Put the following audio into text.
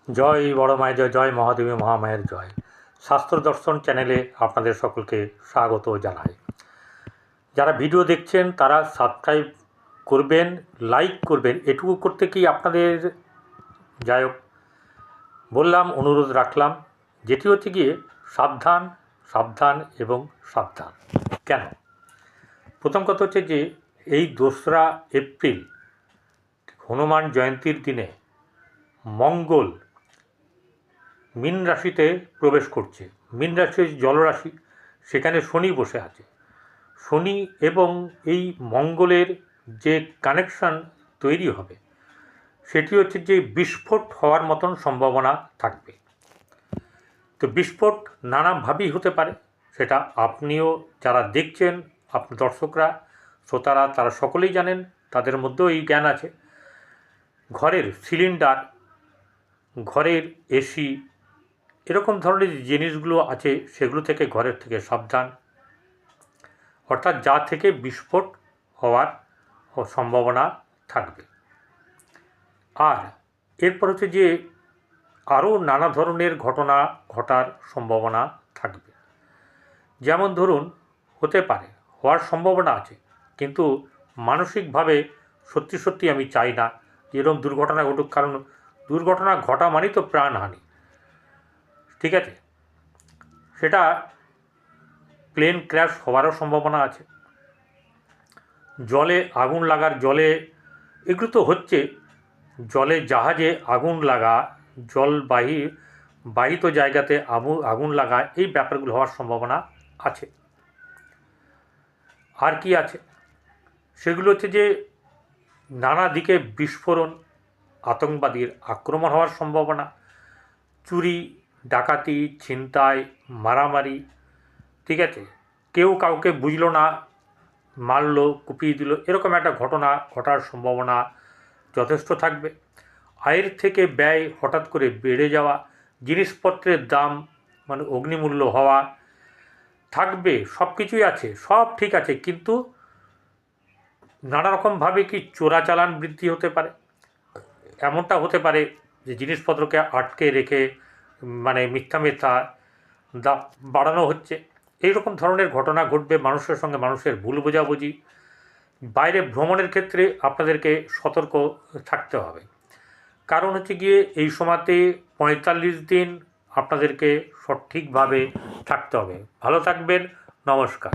জয় বড় মায়ের জয়, জয় মহাদেবী মহামায়ের জয়। শাস্ত্র দর্শন চ্যানেলে আপনাদের সকলকে স্বাগত জানাই। যারা ভিডিও দেখছেন তারা সাবস্ক্রাইব করবেন, লাইক করবেন, এটুকু করতে কি আপনাদের যাই হোক বললাম, অনুরোধ রাখলাম, যেটি হচ্ছে গিয়ে সাবধান সাবধান এবং সাবধান। কেন? প্রথম কথা হচ্ছে যে এই 2রা এপ্রিল হনুমান জয়ন্তীর দিনে মঙ্গল মীন রাশিতে প্রবেশ করছে। মীন রাশির জলরাশি, সেখানে শনি বসে আছে। শনি এবং এই মঙ্গলের যে কানেকশান তৈরি হবে সেটি হচ্ছে যে বিস্ফোট হওয়ার মতন সম্ভাবনা থাকবে। তো বিস্ফোট নানাভাবেই হতে পারে, সেটা আপনিও যারা দেখছেন, দর্শকরা শ্রোতারা তারা সকলেই জানেন, তাদের মধ্যেও এই জ্ঞান আছে। ঘরের সিলিন্ডার, ঘরের এসি, এরকম ধরনের যে জিনিসগুলো আছে সেগুলো থেকে ঘরের থেকে সাবধান, অর্থাৎ যা থেকে বিস্ফোট হওয়ার সম্ভাবনা থাকবে। আর এরপর হচ্ছে যে আরও নানা ধরনের ঘটনা ঘটার সম্ভাবনা থাকবে। যেমন ধরুন, হতে পারে, হওয়ার সম্ভাবনা আছে, কিন্তু মানসিকভাবে সত্যি সত্যি আমি চাই না যে এরকম দুর্ঘটনা ঘটুক, কারণ দুর্ঘটনা ঘটা মানেই তো প্রাণহানি। ঠিক আছে, সেটা প্লেন ক্র্যাশ হওয়ারও সম্ভাবনা আছে, জলে আগুন লাগার, জলে এগুলো তো হচ্ছে, জলে জাহাজে আগুন লাগা, বাহিত জায়গাতে আগুন লাগা, এই ব্যাপারগুলো হওয়ার সম্ভাবনা আছে। আর কি আছে? সেগুলো হচ্ছে যে নানা দিকে বিস্ফোরণ, আতঙ্কবাদীর আক্রমণ হওয়ার সম্ভাবনা, চুরি ডাকাতি ছিনতাই মারামারি, ঠিক আছে, কেউ কাউকে বুঝলো না, মারলো কুপিয়ে দিল, এরকম একটা ঘটনা ঘটার সম্ভাবনা যথেষ্ট থাকবে। আয়ের থেকে ব্যয় হঠাৎ করে বেড়ে যাওয়া, জিনিসপত্রের দাম মানে অগ্নিমূল্য হওয়া থাকবে। সব কিছুই আছে, সব ঠিক আছে, কিন্তু নানা রকমভাবে কি চোরাচালান বৃদ্ধি হতে পারে। এমনটা হতে পারে যে জিনিসপত্রকে আটকে রেখে মানে মিথ্যা দাম বাড়ানো হচ্ছে, এইরকম ধরনের ঘটনা ঘটবে। মানুষের সঙ্গে মানুষের ভুল বোঝাবুঝি, বাইরে ভ্রমণের ক্ষেত্রে আপনাদেরকে সতর্ক থাকতে হবে, কারণ হচ্ছে গিয়ে এই সময়তে 45 দিন আপনাদেরকে সঠিকভাবে থাকতে হবে। ভালো থাকবেন, নমস্কার।